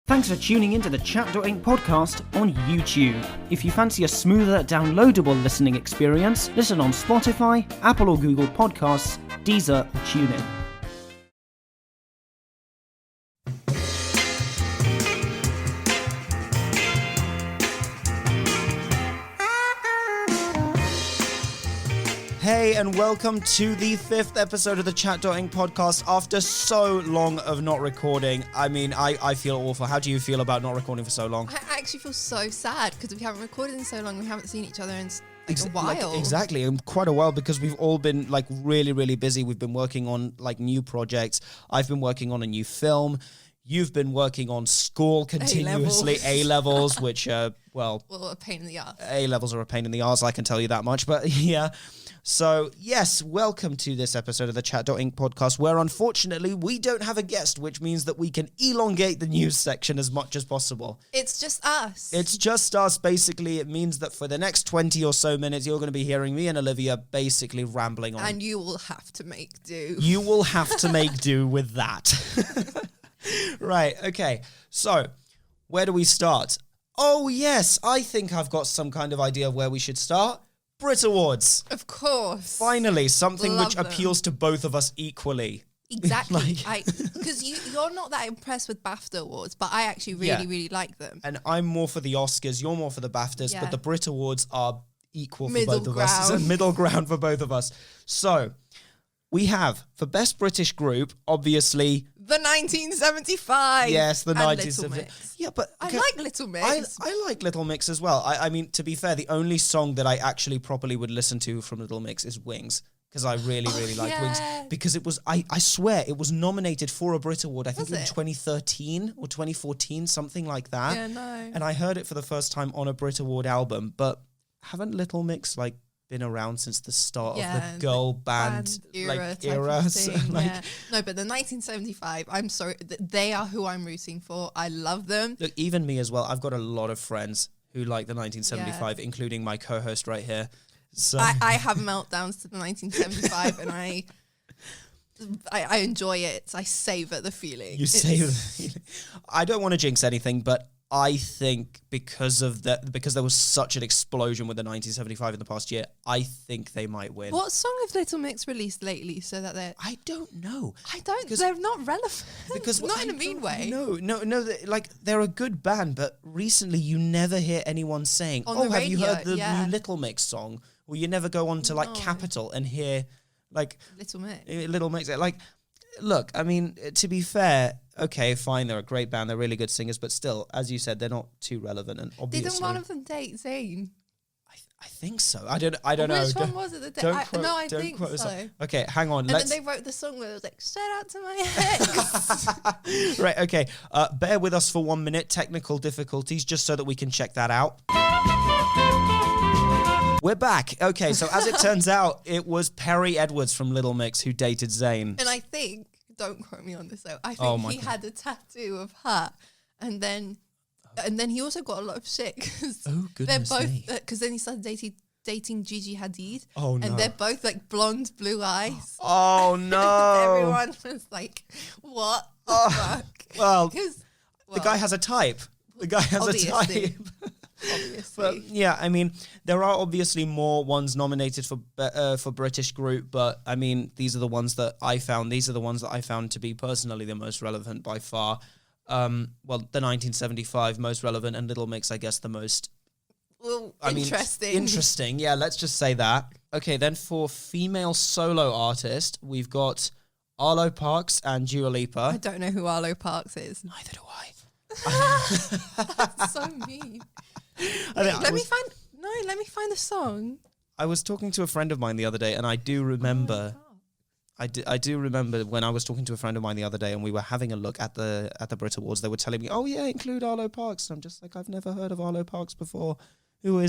Thanks for tuning into the Chat.Inc podcast on YouTube. If you fancy a smoother, downloadable listening experience, listen on Spotify, Apple or Google Podcasts, Deezer, or TuneIn. Hey, and welcome to the 5th episode of the Chat.Inc podcast after so long of not recording. I mean, I feel awful. How do you feel about not recording for so long? I actually feel so sad because we haven't recorded in so long. We haven't seen each other in a while. Exactly, quite a while, because we've all been really, really busy. We've been working on new projects. I've been working on a new film. You've been working on school continuously, A-levels, which, well, a pain in the arse. A-levels are a pain in the arse, I can tell you that much, but yeah. So, yes, welcome to this episode of the Chat.Inc podcast, where unfortunately we don't have a guest, which means that we can elongate the news section as much as possible. It's just us. It's just us, basically. It means that for the next 20 or so minutes, you're going to be hearing me and Olivia basically rambling on. And you will have to make do. You will have to make do with that. Right, okay. So, where do we start? Oh, yes, I think I've got some kind of idea of where we should start. Brit Awards. Of course. Finally, something Love which them. appeals to both of us equally. Exactly. Because you're not that impressed with BAFTA Awards, but I actually really like them. And I'm more for the Oscars, you're more for the BAFTAs, but the Brit Awards are equal for both of us. It's a middle ground for both of us. So, we have, for Best British Group, obviously... The 1975. Yes, the and 1975. Yeah, but... I like Little Mix. I like Little Mix as well. I mean, to be fair, the only song that I actually properly would listen to from Little Mix is Wings. Because I really like Wings. Because it was, I swear, it was nominated for a Brit Award, I think in 2013 or 2014, something like that. Yeah, no. And I heard it for the first time on a Brit Award album, but haven't Little Mix, been around since the start of the girl band era. No, but the 1975, I'm sorry, they are who I'm rooting for. I love them. Look, even me as well. I've got a lot of friends who like the 1975, including my co-host right here. So I have meltdowns to the 1975 and I enjoy it. I savor the feeling. You savor the feeling. I don't want to jinx anything, but I think because there was such an explosion with the 1975 in the past year, I think they might win. What song have Little Mix released lately so that they're... I don't know. They're not relevant. Because not in a mean way. No, they're a good band, but recently you never hear anyone saying, have you heard the new Little Mix song? Or you never go on to Capitol and hear Little Mix. Look, I mean, to be fair, okay, fine, they're a great band, they're really good singers, but still, as you said, they're not too relevant, and obviously... Didn't one of them date Zayn? I think so. I don't know. Which one was it? I think so. Okay, hang on. And then they wrote the song where it was like, shout out to my ex. Right, okay. Bear with us for 1 minute. Technical difficulties, just so that we can check that out. We're back. Okay, so as it turns out, it was Perry Edwards from Little Mix who dated Zayn. And I think, don't quote me on this though, I think he had a tattoo of her, and then he also got a lot of shit because they're both, because then he started dating Gigi Hadid. Oh no. And they're both blonde, blue eyes. Oh no. Everyone was like, what the fuck? Well, the guy has a type. The guy has a type. Obviously. But yeah, I mean, there are obviously more ones nominated for British Group, but I mean, these are the ones that I found. These are the ones that I found to be personally the most relevant by far. The 1975 most relevant, and Little Mix, I guess, the most... Interesting, yeah, let's just say that. Okay, then for female solo artist, we've got Arlo Parks and Dua Lipa. I don't know who Arlo Parks is. Neither do I. That's so mean. Let me find the song. I was talking to a friend of mine the other day, and I do remember... I do remember when I was talking to a friend of mine the other day and we were having a look at the Brit Awards, they were telling me, oh yeah, include Arlo Parks. And I'm just like, I've never heard of Arlo Parks before. Who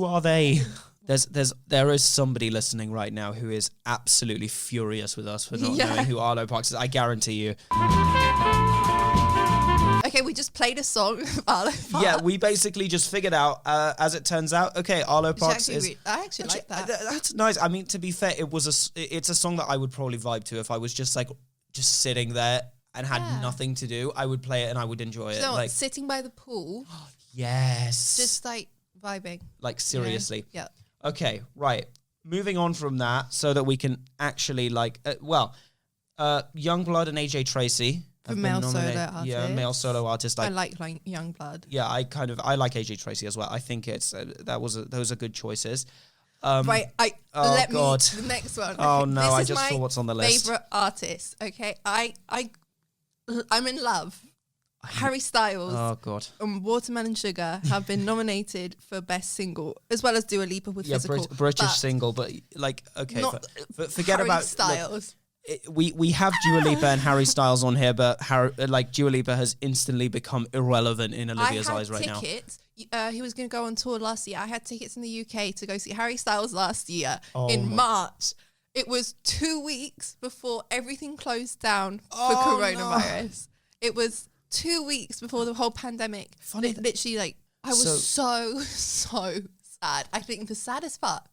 are they? There is somebody listening right now who is absolutely furious with us for not knowing who Arlo Parks is. I guarantee you. Okay, we just played a song of Arlo Parks. Yeah, we basically just figured out, as it turns out, okay, Arlo Parks is... I actually like that. That's nice. I mean, to be fair, it's a song that I would probably vibe to if I was just sitting there and had nothing to do, I would play it and I would enjoy it. So like sitting by the pool. Yes. Just like vibing. Like seriously. Yeah. Okay, right. Moving on from that so that we can actually like, Youngblood and AJ Tracey. For male solo artist. Yeah, male solo artist. I like Youngblood. Yeah, I like AJ Tracey as well. I think it's those are good choices. The next one. Oh no, I just saw what's on the list. Favorite artist. Okay, I'm in love. Harry Styles and Watermelon Sugar have been nominated for Best Single, as well as Dua Lipa with Physical. British single, but like, okay, forget Harry about Styles. We have Dua Lipa and Harry Styles on here, but Dua Lipa has instantly become irrelevant in Olivia's eyes right now. He was going to go on tour last year. I had tickets in the UK to go see Harry Styles last year in March. It was 2 weeks before everything closed down for coronavirus. No. It was 2 weeks before the whole pandemic. Literally, like, I was so sad. I think the saddest part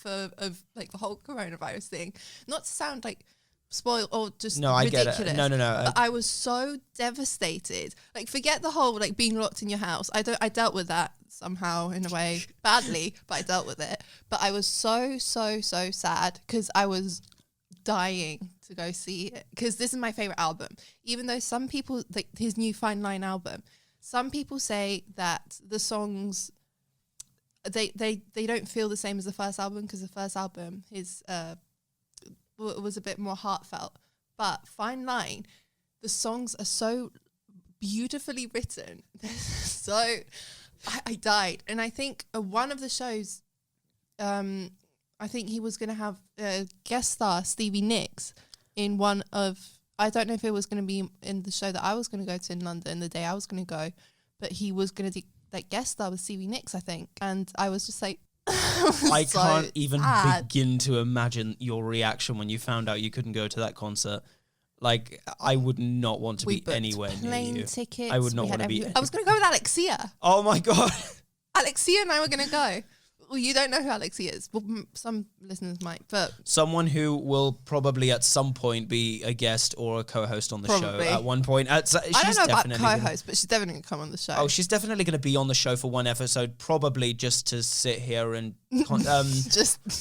of like the whole coronavirus thing, not to sound like spoiled or just ridiculous. I get it. No. But I was so devastated. Like, forget the whole like being locked in your house. I dealt with that somehow in a way badly, but I dealt with it. But I was so sad because I was dying to go see it, because this is my favorite album. Even though some people, like his new Fine Line album, some people say that the songs they don't feel the same as the first album, because the first album was a bit more heartfelt. But Fine Line, the songs are so beautifully written. So I died. And I think one of the shows, I think he was going to have guest star Stevie Nicks in one of, I don't know if it was going to be in the show that I was going to go to in London the day I was going to go, but he was going to do like guest star with Stevie Nicks, I think. And I was just like, I can't even begin to imagine your reaction when you found out you couldn't go to that concert. Like, I would not want to be anywhere near you. Tickets. I would not want to be. I was going to go with Alexia. Oh my God. Alexia and I were going to go. Well, you don't know who Alexia is. Well, some listeners might, but someone who will probably at some point be a guest or a co-host on the show at one point. I don't know about co-host, but she's definitely going to come on the show. Oh, she's definitely going to be on the show for one episode, probably just to sit here and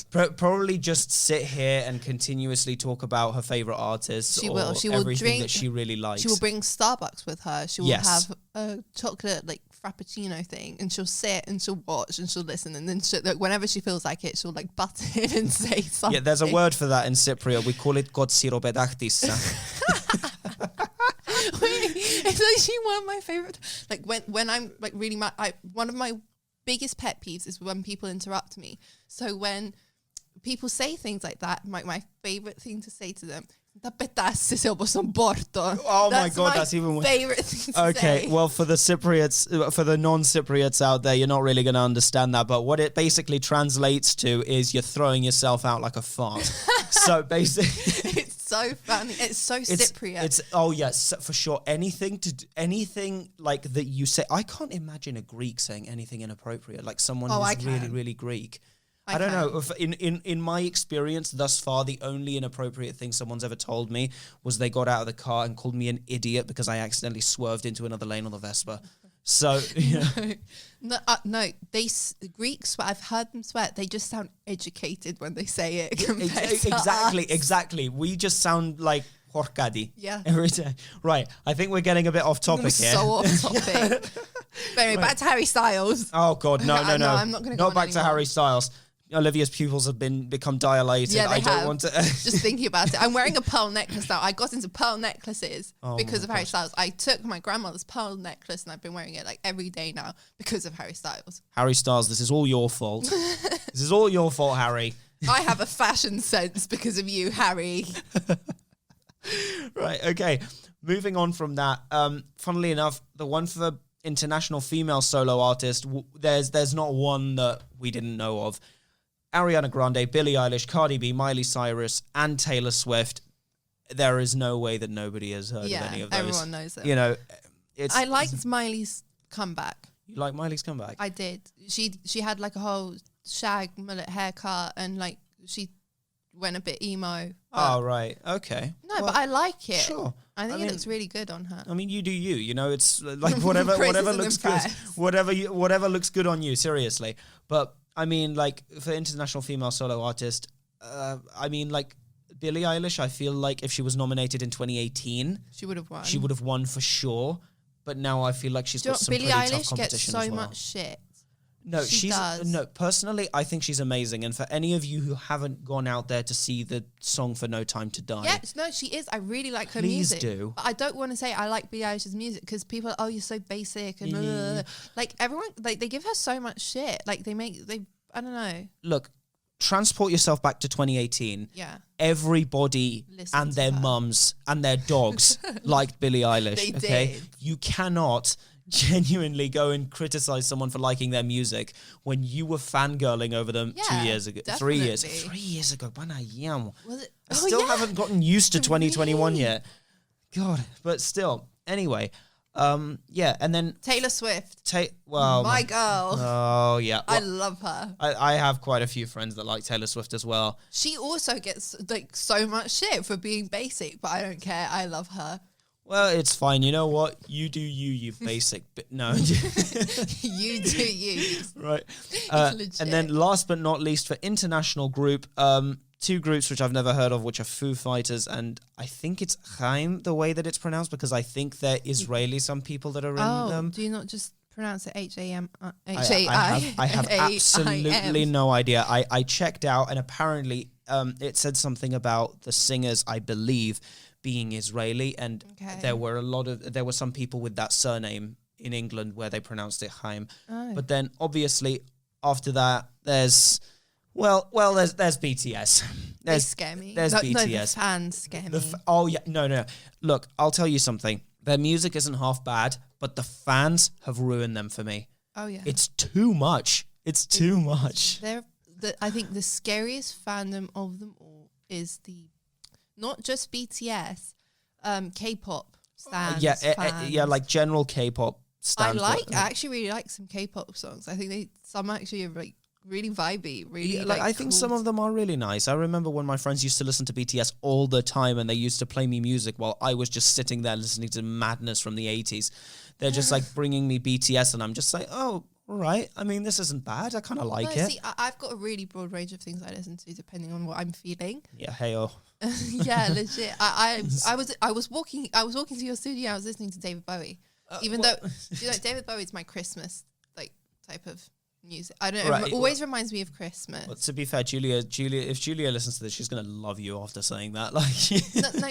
probably just sit here and continuously talk about her favorite artists. She will everything drink, that she really likes. She will bring Starbucks with her. She will have a chocolate like frappuccino thing, and she'll sit and she'll watch and she'll listen, and then whenever she feels like it, she'll like butt in and say something. Yeah, there's a word for that in Cypriot. We call it gotsirobedachtis. It's actually one of my favorite. Like when I'm like really mad, one of my biggest pet peeves is when people interrupt me. So when people say things like that, my favorite thing to say to them, oh my God, that's even worse. Favorite thing to say. Well, for the Cypriots, for the non-Cypriots out there, you're not really going to understand that. But what it basically translates to is you're throwing yourself out like a fart. So basically, it's so funny. It's so Cypriot. It's yes, for sure. Anything like that you say. I can't imagine a Greek saying anything inappropriate. Like someone who's really, really Greek. I don't know. In my experience thus far, the only inappropriate thing someone's ever told me was they got out of the car and called me an idiot because I accidentally swerved into another lane on the Vespa. So, no, Greeks, I've heard them swear, they just sound educated when they say it. Exactly. We just sound like Horkadi. Yeah. Every time. Right. I think we're getting a bit off topic here. So off topic. But anyway, back to Harry Styles. Oh God, no. I'm not going to go Not back anymore. to Harry Styles. Olivia's pupils have become dilated. Yeah, I don't want to. Just thinking about it. I'm wearing a pearl necklace now. I got into pearl necklaces because of Harry Styles. I took my grandmother's pearl necklace and I've been wearing it like every day now because of Harry Styles. Harry Styles, this is all your fault. This is all your fault, Harry. I have a fashion sense because of you, Harry. Right, okay. Moving on from that, funnily enough, the one for the international female solo artist, there's not one that we didn't know of. Ariana Grande, Billie Eilish, Cardi B, Miley Cyrus, and Taylor Swift. There is no way that nobody has heard of any of those. Everyone knows it. You know, I liked Miley's comeback. You like Miley's comeback? I did. She had like a whole shag mullet haircut, and like she went a bit emo Oh, right. Okay. No, but I like it. Sure. I think it looks really good on her. I mean, you do you. You know, it's like whatever looks good. Whatever looks good on you, seriously. But, I mean, like, for international female solo artist, I mean, like, Billie Eilish, I feel like if she was nominated in 2018... She would have won. She would have won for sure. But now I feel like she's got some pretty tough competition Billie Eilish gets so as well. much shit. No, personally, I think she's amazing. And for any of you who haven't gone out there to see the song for No Time to Die... Yes, no, she is. I really like her music. Please do. But I don't want to say I like Billie Eilish's music because people are, oh, you're so basic. And like, everyone, like, they give her so much shit. Like, I don't know. Look, transport yourself back to 2018. Yeah. Everybody and their mums and their dogs liked Billie Eilish. They did. You cannot genuinely go and criticize someone for liking their music when you were fangirling over them 2 years ago, definitely. 3 years. 3 years ago. Was it? I still haven't gotten used to 2021 yet. God, but still. Anyway, and then Taylor Swift. My girl. Oh yeah, I love her. I have quite a few friends that like Taylor Swift as well. She also gets like so much shit for being basic, but I don't care. I love her. Well, it's fine. You know what? You do you basic. No. You do you. Right. And then last but not least for international group, two groups which I've never heard of, which are Foo Fighters, and I think it's Chaim, the way that it's pronounced, because I think they're Israeli, some people that are in them. Do you not just pronounce it H-A-M? I have absolutely no idea. I checked out, and apparently it said something about the singers, I believe, being Israeli, and there were some people with that surname in England where they pronounced it Chaim. Oh. But then obviously after that there's BTS. They scare me. There's BTS. No, the fans scare me. No. Look, I'll tell you something. Their music isn't half bad, but the fans have ruined them for me. Oh yeah. It's too much. It's too much. I think the scariest fandom of them all is not just BTS, K-pop stands. Like general K-pop stands. I actually really like some K-pop songs. I think some actually are like really vibey, really. I think some of them are really nice. I remember when my friends used to listen to BTS all the time, and they used to play me music while I was just sitting there listening to madness from the 80s. They're just like bringing me BTS, and I'm just like, oh, all right. I mean, this isn't bad. I kind of like it. See, I've got a really broad range of things I listen to depending on what I'm feeling. Yeah, hey-oh. Yeah, legit. I was walking to your studio. I was listening to David Bowie, even though David Bowie's my Christmas type of music. I don't know. Right. It always reminds me of Christmas. Well, to be fair, Julia, if Julia listens to this, she's gonna love you after saying that. No,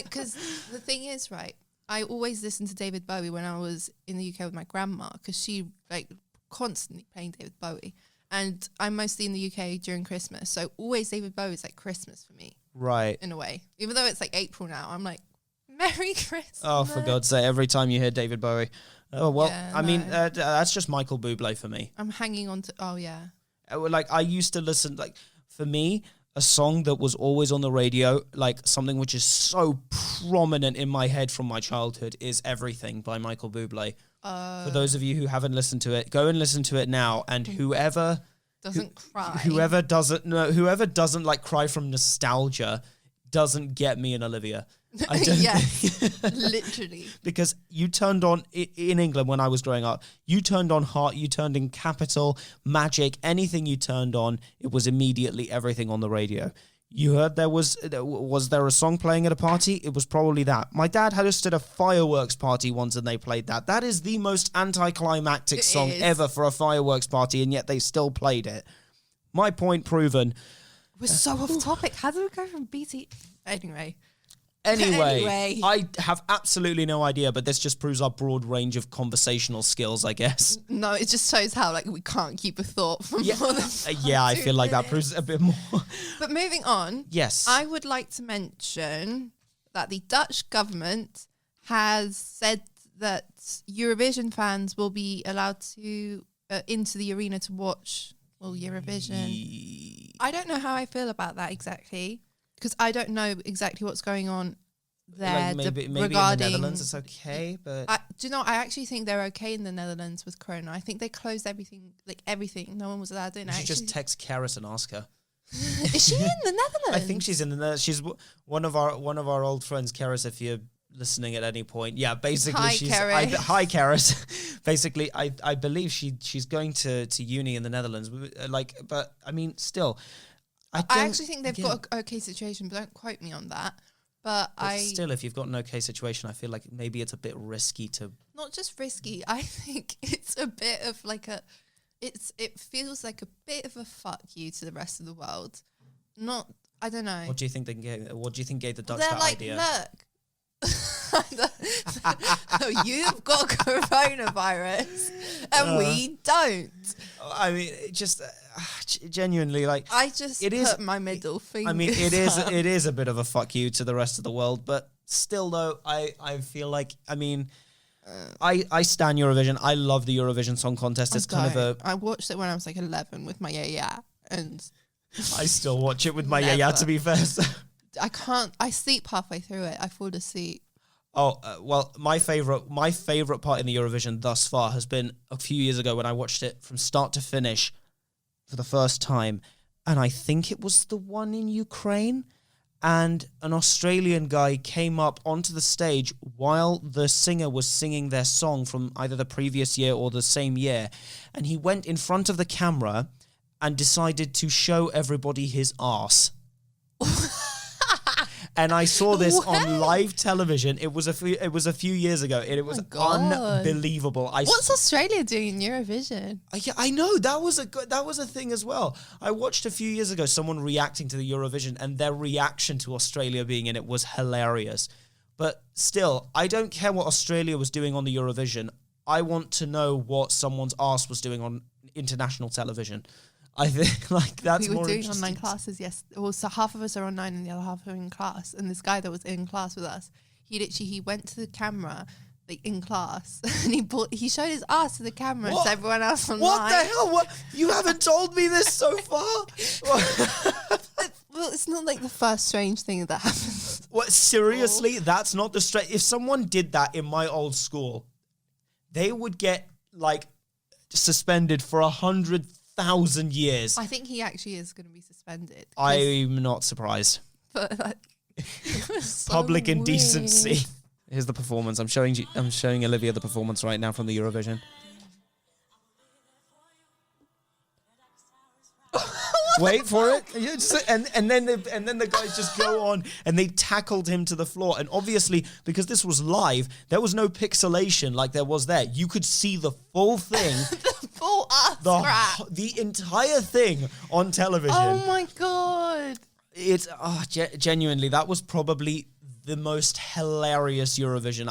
because the thing is, right? I always listened to David Bowie when I was in the UK with my grandma, because she constantly playing David Bowie, and I'm mostly in the UK during Christmas, so always David Bowie is like Christmas for me. Right. In a way. Even though it's like April now, I'm like, Merry Christmas. Oh, for God's sake, every time you hear David Bowie. Oh, well, yeah, I mean, that's just Michael Bublé for me. I'm hanging on to, I used to listen, for me, a song that was always on the radio, something which is so prominent in my head from my childhood, is Everything by Michael Bublé. For those of you who haven't listened to it, go and listen to it now, and whoever doesn't cry from nostalgia doesn't get me and Olivia. I don't literally. Because you turned on, in England when I was growing up, you turned on Heart, you turned in Capital, Magic, anything you turned on, it was immediately Everything on the radio. You heard was there a song playing at a party? It was probably that. My dad hosted a fireworks party once and they played that. That is the most anticlimactic song ever for a fireworks party, and yet they still played it. My point proven. We're so off topic. How do we go from BT? Anyway, I have absolutely no idea, but this just proves our broad range of conversational skills, I guess. No, it just shows how we can't keep a thought for more than I feel like that proves a bit more. But moving on, yes, I would like to mention that the Dutch government has said that Eurovision fans will be allowed to into the arena to watch Eurovision. I don't know how I feel about that exactly, because I don't know exactly what's going on there. Maybe in the Netherlands it's okay, but do you know? I actually think they're okay in the Netherlands with Corona. I think they closed everything. No one was allowed in. You should just text Karis and ask her. Is she in the Netherlands? I think she's in the Netherlands. She's one of our old friends, Karis, if you're listening at any point. Yeah, basically hi Karis. Basically, I believe she's going to uni in the Netherlands. But I mean, still, I actually think they've got an okay situation, but don't quote me on that. But still, if you've got an okay situation, I feel like maybe it's a bit risky to... Not just risky, I think it's a bit of like it feels like a bit of a fuck you to the rest of the world. I don't know. What do you think gave the Dutch that idea? Look, you've got coronavirus and we don't. I mean, just genuinely, like, I just put my middle finger. I mean, it is a bit of a fuck you to the rest of the world, but still, though, I feel like, I mean, I stan Eurovision. I love the Eurovision Song Contest. It's kind of I watched it when I was like 11 with my yaya, and I still watch it with my yaya, to be fair. So. I can't. I sleep halfway through it. I fall asleep. Oh, well, my favorite part in the Eurovision thus far has been a few years ago when I watched it from start to finish for the first time, and I think it was the one in Ukraine. And an Australian guy came up onto the stage while the singer was singing their song from either the previous year or the same year. And he went in front of the camera and decided to show everybody his arse. And I saw this on live television. It was a few years ago, and it was unbelievable. What's Australia doing in Eurovision? I know that was a thing as well. I watched a few years ago someone reacting to the Eurovision, and their reaction to Australia being in it was hilarious. But still, I don't care what Australia was doing on the Eurovision. I want to know what someone's arse was doing on international television. I think that's more interesting. We were doing online classes, yes. Well, so half of us are online and the other half are in class. And this guy that was in class with us, he went to the camera like in class and he showed his ass to the camera to everyone else online. What the hell? What? You haven't told me this so far? Well, it's not like the first strange thing that happens. What? Seriously? That's not the strange... If someone did that in my old school, they would get like suspended for 100,000 years. I think he actually is going to be suspended. I'm not surprised. But like, so public weird. Indecency. Here's the performance. I'm showing Olivia the performance right now from the Eurovision. Wait for it. And then the guys just go on and they tackled him to the floor. And obviously, because this was live, there was no pixelation like there was there. You could see the full thing. The full ass crack. The entire thing on television. Oh my God. It's genuinely, that was probably the most hilarious Eurovision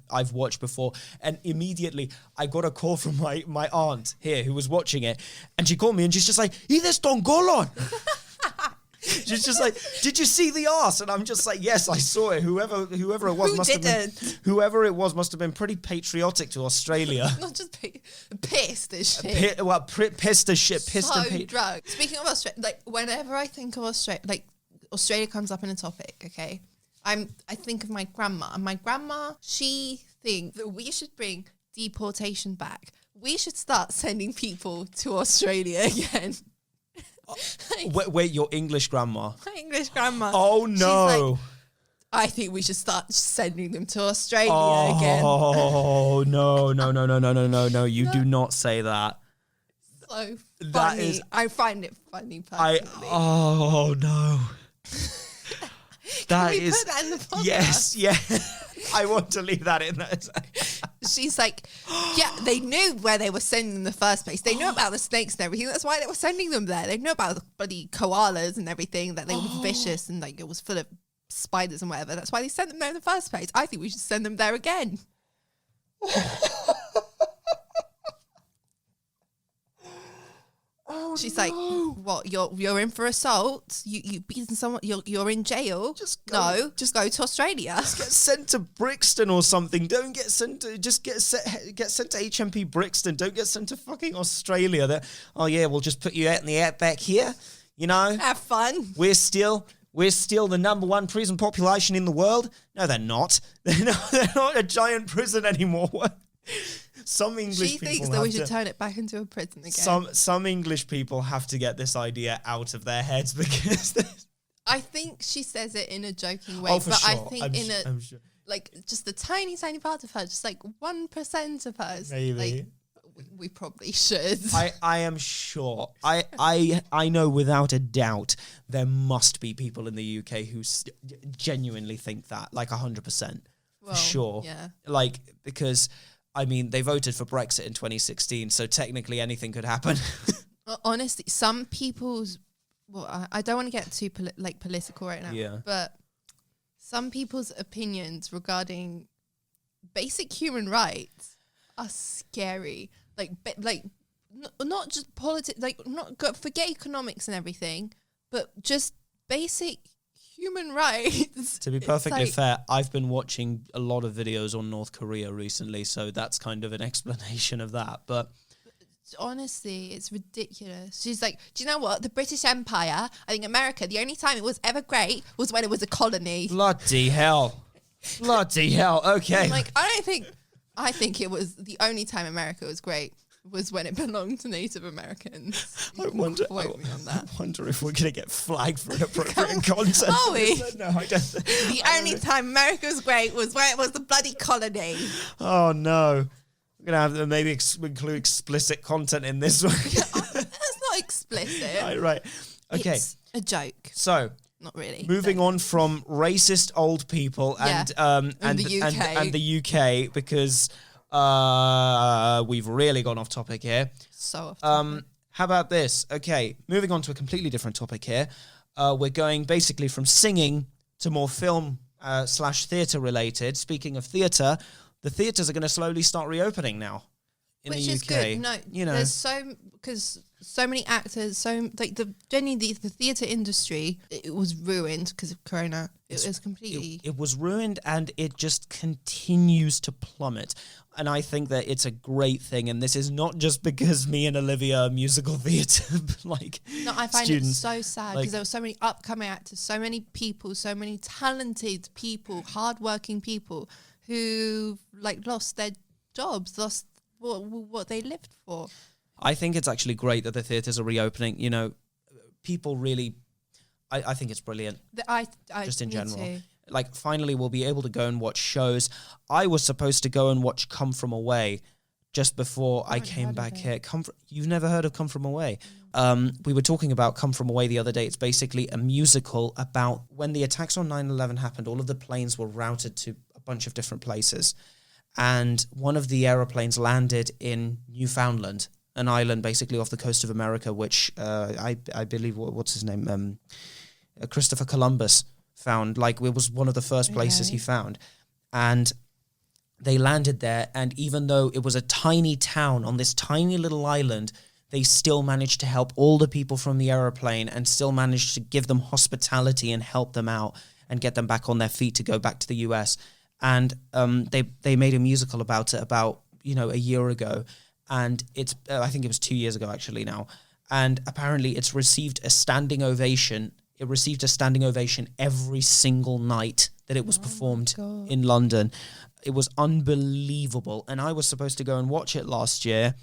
I've watched before. And immediately I got a call from my aunt here who was watching it, and she called me and she's just like, "Ides ton golon." She's just like, "Did you see the arse?" And I'm just like, "Yes, I saw it." Whoever it was must have been pretty patriotic to Australia. Not just pissed as shit. Pissed as shit. Pissed and so drunk. Speaking of Australia, like whenever I think of Australia, like Australia comes up in a topic, okay? I think of my grandma, and my grandma, she thinks that we should bring deportation back. We should start sending people to Australia again. Wait, your English grandma? My English grandma. Oh no! She's like, I think we should start sending them to Australia again. Oh no! You do not say that. So funny. I find it funny personally. Oh no! Can we put that in the podcast? Yes. I want to leave that in there. She's like, yeah, they knew where they were sending them in the first place. They knew about the snakes and everything. That's why they were sending them there. They knew about the bloody koalas and everything, that they were vicious and like it was full of spiders and whatever. That's why they sent them there in the first place. I think we should send them there again. Oh, she's like, what? You're in for assault. You beaten someone. You're in jail. Just go to Australia. Just get sent to Brixton or something. Don't get sent to. Just get sent to HMP Brixton. Don't get sent to fucking Australia. We'll just put you out in the outback here. You know, have fun. We're still the number one prison population in the world. No, they're not. They're not a giant prison anymore. Some English she people thinks that we should turn it back into a prison again. Some English people have to get this idea out of their heads because I think she says it in a joking way, but sure. I think I'm sure. Like just the tiny part of her, just like 1% of hers. Maybe. Like, we probably should. I am sure. I know without a doubt there must be people in the UK who genuinely think that, like 100%. For sure. Yeah. Like, because, I mean, they voted for Brexit in 2016, so technically anything could happen. Honestly, some people's... Well, I don't want to get too political right now, but some people's opinions regarding basic human rights are scary. Not just politics, forget economics and everything, but just basic human rights. To be perfectly fair, I've been watching a lot of videos on North Korea recently, so that's kind of an explanation of that. But honestly, it's ridiculous. She's like, do you know what? The British Empire, I think America, the only time it was ever great was when it was a colony. Bloody hell. Bloody hell. Okay. I'm like, I think it was the only time America was great was when it belonged to Native Americans. I wonder if we're going to get flagged for inappropriate content. Are we? No, I don't. The only time America was great was when it was the bloody colony. Oh, no. We're going to have to maybe include explicit content in this one. That's not explicit. Right. Okay. It's a joke. So, not really. Moving on from racist old people and the UK because we've really gone off topic here. So off topic. How about this? Okay, moving on to a completely different topic here. We're going basically from singing to more film / theatre related. Speaking of theatre, the theatres are going to slowly start reopening now in the UK. Which is good. No, you know, there's because so many actors, the theatre industry, it was ruined because of Corona. It was completely... It was ruined and it just continues to plummet. And I think that it's a great thing. And this is not just because me and Olivia are musical theatre, No, I find it so sad because there were so many upcoming actors, so many people, so many talented people, hardworking people who lost their jobs, lost what they lived for. I think it's actually great that the theatres are reopening. You know, people really... I think it's brilliant. Just in general. Too. Finally, we'll be able to go and watch shows. I was supposed to go and watch Come From Away just before I came back here. You've never heard of Come From Away? We were talking about Come From Away the other day. It's basically a musical about when the attacks on 9/11 happened, all of the planes were routed to a bunch of different places. And one of the aeroplanes landed in Newfoundland, an island basically off the coast of America, which I believe, what's his name? Christopher Columbus found. It was one of the first places he found. And they landed there, and even though it was a tiny town on this tiny little island, they still managed to help all the people from the aeroplane and still managed to give them hospitality and help them out and get them back on their feet to go back to the US. And they made a musical about it a year ago. And it's I think it was 2 years ago actually now. And apparently it's received a standing ovation. It received a standing ovation every single night that it was performed in London. It was unbelievable. And I was supposed to go and watch it last year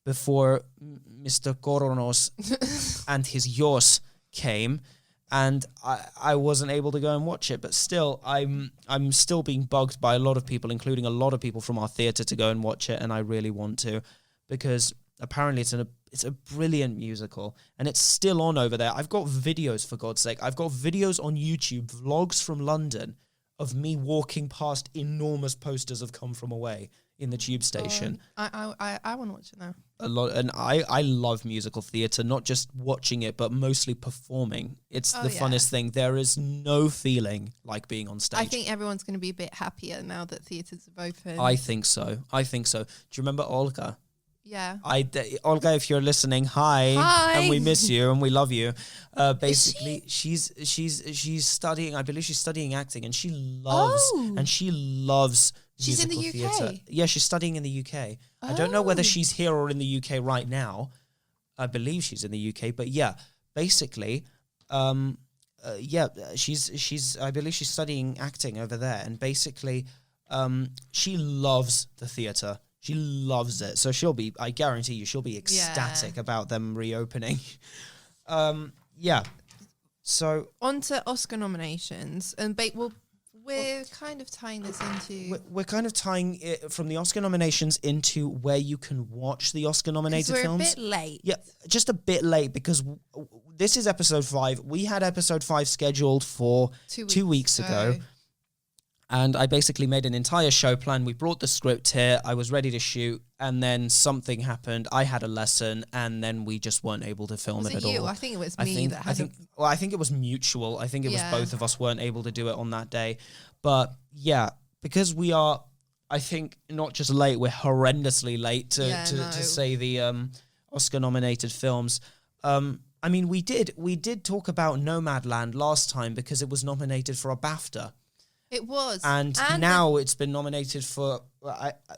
before Mr. Coronos and his Yos came. And I wasn't able to go and watch it. But still, I'm still being bugged by a lot of people, including a lot of people from our theatre, to go and watch it. And I really want to, because apparently it's a brilliant musical, and it's still on over there. I've got videos, for God's sake. I've got videos on YouTube, vlogs from London, of me walking past enormous posters of Come From Away in the tube station. I want to watch it now. A lot, and I love musical theatre, not just watching it, but mostly performing. It's the funnest thing. There is no feeling like being on stage. I think everyone's going to be a bit happier now that theatres have opened. I think so. Do you remember Olga? Yeah. Olga, if you're listening, hi. And we miss you and we love you. Basically, she's studying. I believe she's studying acting, and she loves. She's in the UK. Theatre. Yeah, she's studying in the UK. I don't know whether she's here or in the UK right now. I believe she's in the UK, but yeah, basically, she's. I believe she's studying acting over there, and basically, she loves the theatre. She loves it. So I guarantee you, she'll be ecstatic about them reopening. Yeah. So on to Oscar nominations, and we're kind of tying this into... We're kind of tying it from the Oscar nominations into where you can watch the Oscar-nominated films. We're a bit late. Yeah, just a bit late, because this is episode 5. We had episode 5 scheduled for 2 weeks ago. And I basically made an entire show plan. We brought the script here. I was ready to shoot. And then something happened. I had a lesson. And then we just weren't able to film it at all. I think it was me that had I think it was mutual. I think it was both of us weren't able to do it on that day. But yeah, because we are, I think, not just late, we're horrendously late to say the Oscar-nominated films. I mean, we did talk about Nomadland last time because it was nominated for a BAFTA. It was. And now it's been nominated for,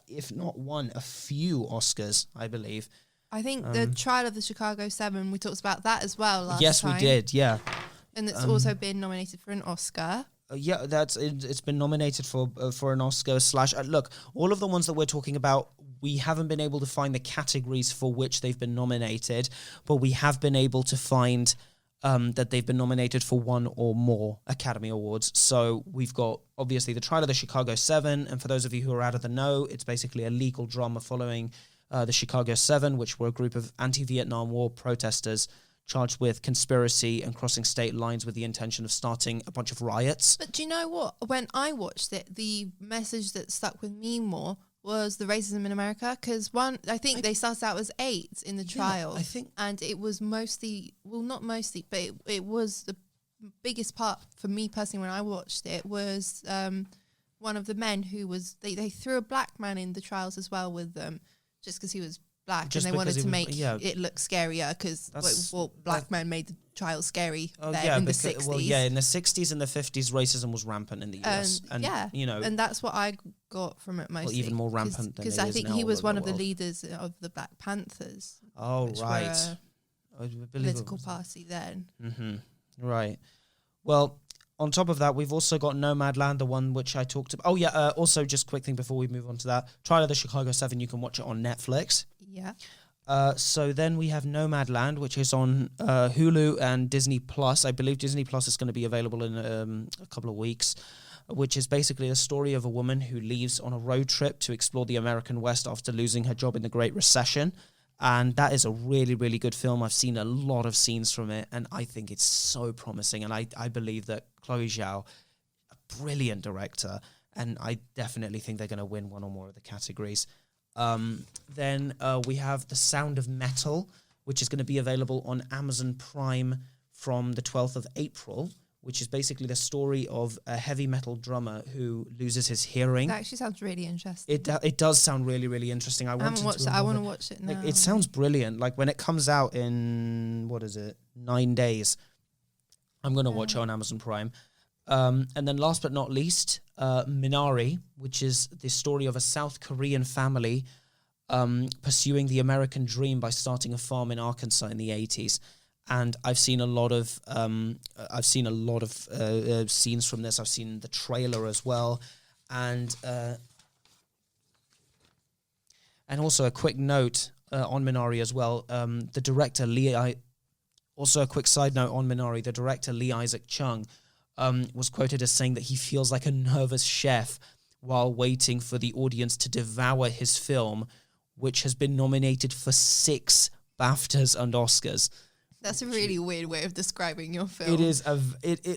if not one, a few Oscars, I believe. I think the Trial of the Chicago 7, we talked about that as well last time. Yes, we did, yeah. And it's also been nominated for an Oscar. Yeah, it's been nominated for an Oscar / look, all of the ones that we're talking about, we haven't been able to find the categories for which they've been nominated, but we have been able to find that they've been nominated for one or more Academy Awards. So we've got, obviously, the Trial of the Chicago 7, and for those of you who are out of the know, it's basically a legal drama following the Chicago 7, which were a group of anti-Vietnam War protesters charged with conspiracy and crossing state lines with the intention of starting a bunch of riots. But do you know what? When I watched it, the message that stuck with me more was the racism in America, because I think they started out as 8 in the trial, and it was mostly, well, not mostly, but it was the biggest part for me personally when I watched it was one of the men who was, they threw a black man in the trials as well with them, just because he was black, and they wanted to make it look scarier, because black men made the trial scary in the 60s. Well, yeah, in the 60s and the 50s, racism was rampant in the US. And that's what I got from it mostly. Well, even more rampant than it is now. Because I think he was one of the leaders of the Black Panthers. Oh, right. Were a political party then. Mm-hmm. Right. Well, on top of that, we've also got Nomadland, the one which I talked about. Oh, yeah, also just quick thing before we move on to that. Trial of the Chicago 7, you can watch it on Netflix. Yeah. So then we have Nomadland, which is on Hulu and Disney Plus. I believe Disney Plus is going to be available in a couple of weeks, which is basically the story of a woman who leaves on a road trip to explore the American West after losing her job in the Great Recession. And that is a really, really good film. I've seen a lot of scenes from it, and I think it's so promising. And I believe that Chloe Zhao, a brilliant director, and I definitely think they're going to win one or more of the categories. Then we have The Sound of Metal, which is going to be available on Amazon Prime from the 12th of April, which is basically the story of a heavy metal drummer who loses his hearing. That actually sounds really interesting. It does sound really, really interesting. I haven't watched it. I want to watch it now. It sounds brilliant. Like when it comes out in, 9 days, I'm going to watch it on Amazon Prime. And then last but not least, Minari, which is the story of a South Korean family pursuing the American dream by starting a farm in Arkansas in the 80s. And I've seen a lot of scenes from this. I've seen the trailer as well, and also a quick note on Minari as well. The director also a quick side note on Minari. The director Lee Isaac Chung was quoted as saying that he feels like a nervous chef while waiting for the audience to devour his film, which has been nominated for 6 BAFTAs and Oscars. That's a really weird way of describing your film. It is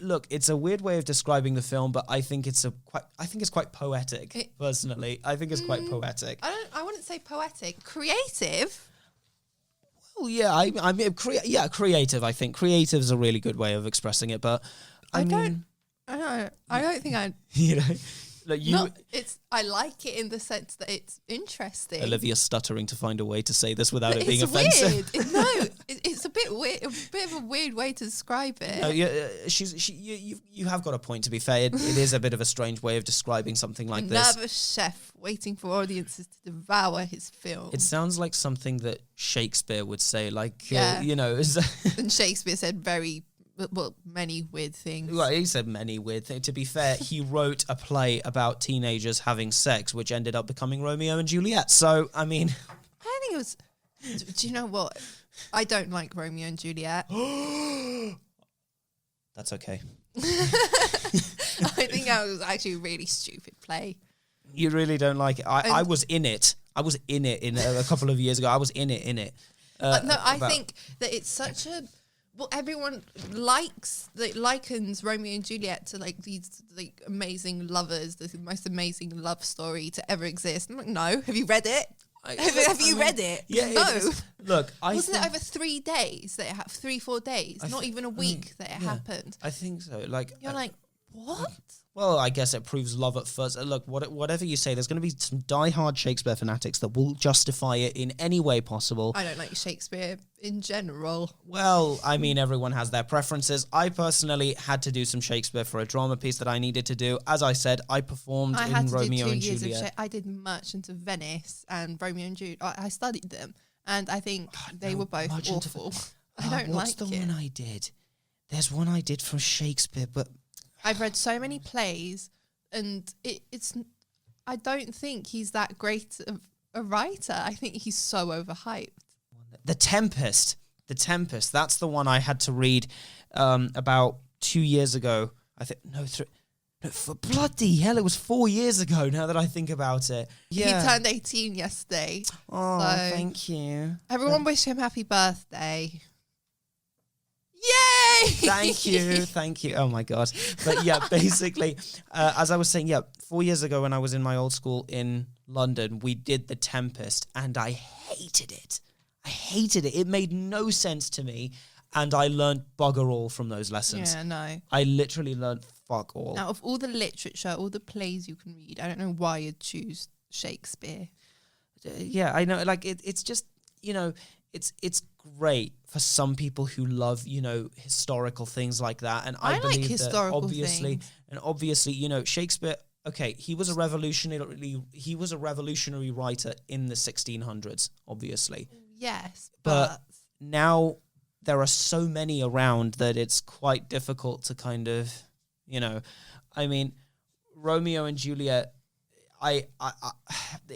look, it's a weird way of describing the film, but I think it's quite poetic. Personally, I think it's quite poetic. I wouldn't say poetic. Creative. Well, yeah, I mean, creative. I think creative is a really good way of expressing it, but I don't think I. You know. Like I like it in the sense that it's interesting. Olivia's stuttering to find a way to say this without it being offensive. It's a bit weird, a bit of a weird way to describe it. No, you have got a point. To be fair, it is a bit of a strange way of describing something like this. Another chef waiting for audiences to devour his film. It sounds like something that Shakespeare would say, and Shakespeare said very well, many weird things. Well, he said many weird things. To be fair, he wrote a play about teenagers having sex, which ended up becoming Romeo and Juliet. So, I mean... I think it was... Do you know what? I don't like Romeo and Juliet. That's okay. I think that was actually a really stupid play. You really don't like it? I was in it. I was in it a couple of years ago. I was in it. No, I think that it's such a... Well, everyone likens Romeo and Juliet to like these like amazing lovers, the most amazing love story to ever exist. I'm like, no, have you read it? Have you read it? Yeah. No. Look, wasn't it over 3 days that it 3-4 days, not even a week that it happened? I think so. Like you're like, what? Well, I guess it proves love at first. Look, whatever you say, there's going to be some die-hard Shakespeare fanatics that will justify it in any way possible. I don't like Shakespeare in general. Well, I mean, everyone has their preferences. I personally had to do some Shakespeare for a drama piece that I needed to do. As I said, I performed in Romeo and Juliet. I did Merchant of Venice and Romeo and Juliet. I studied them, and I think they were both awful. I don't like it. What's the one I did? There's one I did from Shakespeare, but... I've read so many plays, and it's. I don't think he's that great of a writer. I think he's so overhyped. The Tempest. That's the one I had to read about 2 years ago. I think for bloody hell, it was 4 years ago. Now that I think about it, yeah. He turned 18 yesterday. Oh, so thank you. Everyone wish him happy birthday. Yay! Thank you. Oh my God. But yeah, basically, as I was saying, 4 years ago when I was in my old school in London, we did The Tempest and I hated it. It made no sense to me and I learned bugger all from those lessons. Yeah, no. I literally learned fuck all. Now, of all the literature, all the plays you can read, I don't know why you'd choose Shakespeare. Yeah, I know. Like, it's just, you know... It's great for some people who love, you know, historical things like that. And I believe like historical that obviously, things. And obviously, you know, Shakespeare, okay, he was a revolutionary writer in the 1600s, obviously. Yes, but now there are so many around that it's quite difficult to kind of, you know, I mean, Romeo and Juliet,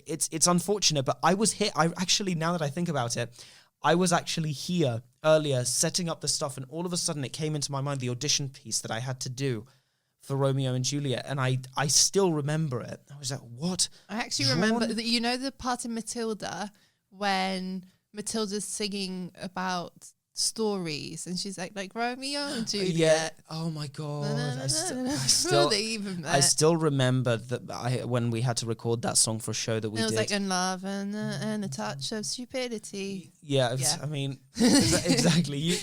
it's unfortunate, but I was here. I actually, now that I think about it, I was actually here earlier setting up the stuff and all of a sudden it came into my mind, the audition piece that I had to do for Romeo and Juliet. And I still remember it. I was like, what? I actually remember, you know the part in Matilda when Matilda's singing about stories and she's like Romeo and Juliet. Yeah. Oh my God. I still remember that when we had to record that song for a show that we did. It was like in love and a touch of stupidity. Yeah. I mean, exactly.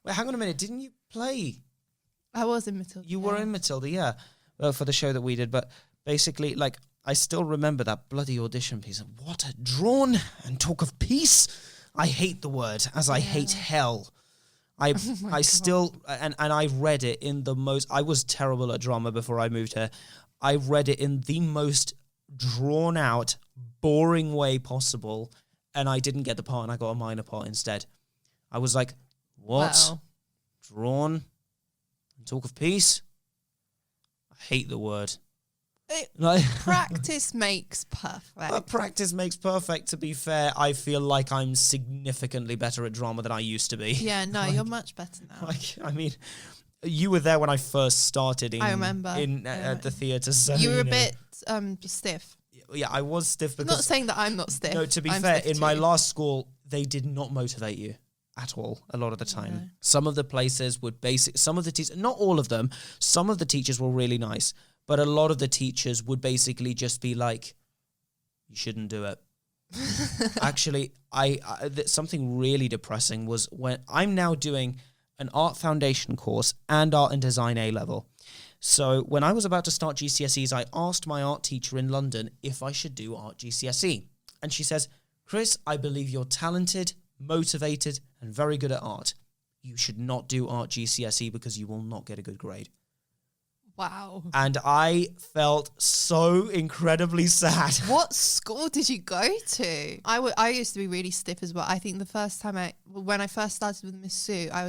Wait, hang on a minute. Didn't you play? I was in Matilda. You were in Matilda, yeah, for the show that we did. But basically, like, I still remember that bloody audition piece. What a drawn and talk of peace. I hate the word, as I hate hell. I still, and I read it in the most, I was terrible at drama before I moved here. I read it in the most drawn out, boring way possible, and I didn't get the part, and I got a minor part instead. I was like, what? Wow. Drawn and talk of peace? I hate the word. Practice makes perfect. Practice makes perfect. To be fair, I feel like I'm significantly better at drama than I used to be. Yeah, no, you're much better now. I mean, you were there when I first started. I remember at the theatre. So, you were a bit stiff. Yeah, I was stiff because. I'm not saying that I'm not stiff. No, to be fair, in my last school, they did not motivate you at all. A lot of the time, No. Some of the places would some of the teachers, not all of them. Some of the teachers were really nice. But a lot of the teachers would basically just be like, you shouldn't do it. Actually, something really depressing was when I'm now doing an art foundation course and art and design A-level. So when I was about to start GCSEs, I asked my art teacher in London if I should do art GCSE. And she says, Chris, I believe you're talented, motivated, and very good at art. You should not do art GCSE because you will not get a good grade. Wow. And I felt so incredibly sad. What school did you go to? I used to be really stiff as well. I think the first time when I first started with Miss Sue, I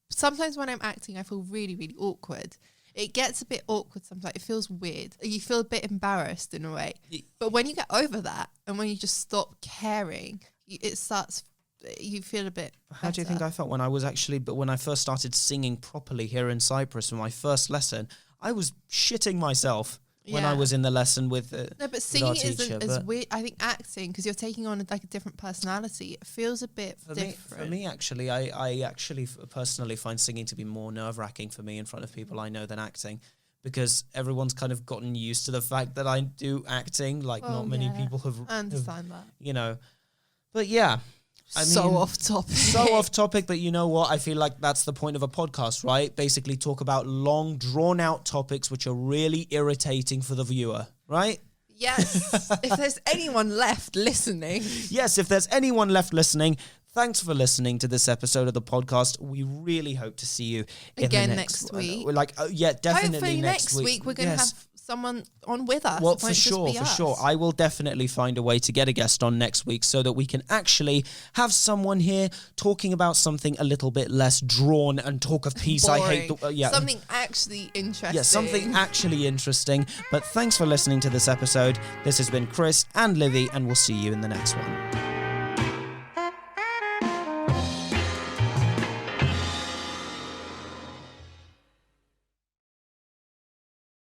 sometimes when I'm acting, I feel really, really awkward. It gets a bit awkward sometimes. It feels weird. You feel a bit embarrassed in a way. But when you get over that and when you just stop caring, it starts, you feel a bit better. How do you think I felt when I first started singing properly here in Cyprus for my first lesson? I was shitting myself when I was in the lesson with no, but singing isn't as weird. I think acting, because you're taking on like a different personality, it feels a bit different. For me, actually, I actually personally find singing to be more nerve-wracking for me in front of people I know than acting, because everyone's kind of gotten used to the fact that I do acting. Like, not many people have. I understand that. You know, but yeah. Off topic. So off topic, but you know what? I feel like that's the point of a podcast, right? Basically talk about long, drawn-out topics which are really irritating for the viewer, right? Yes. If there's anyone left listening. Yes, if there's anyone left listening, thanks for listening to this episode of the podcast. We really hope to see you again next week. Definitely hopefully next week. We're going to have someone on with us. Well, for sure. I will definitely find a way to get a guest on next week so that we can actually have someone here talking about something a little bit less drawn and talk of peace. Boring. I hate something actually interesting. Yeah, something actually interesting. But thanks for listening to this episode. This has been Chris and Livi, and we'll see you in the next one.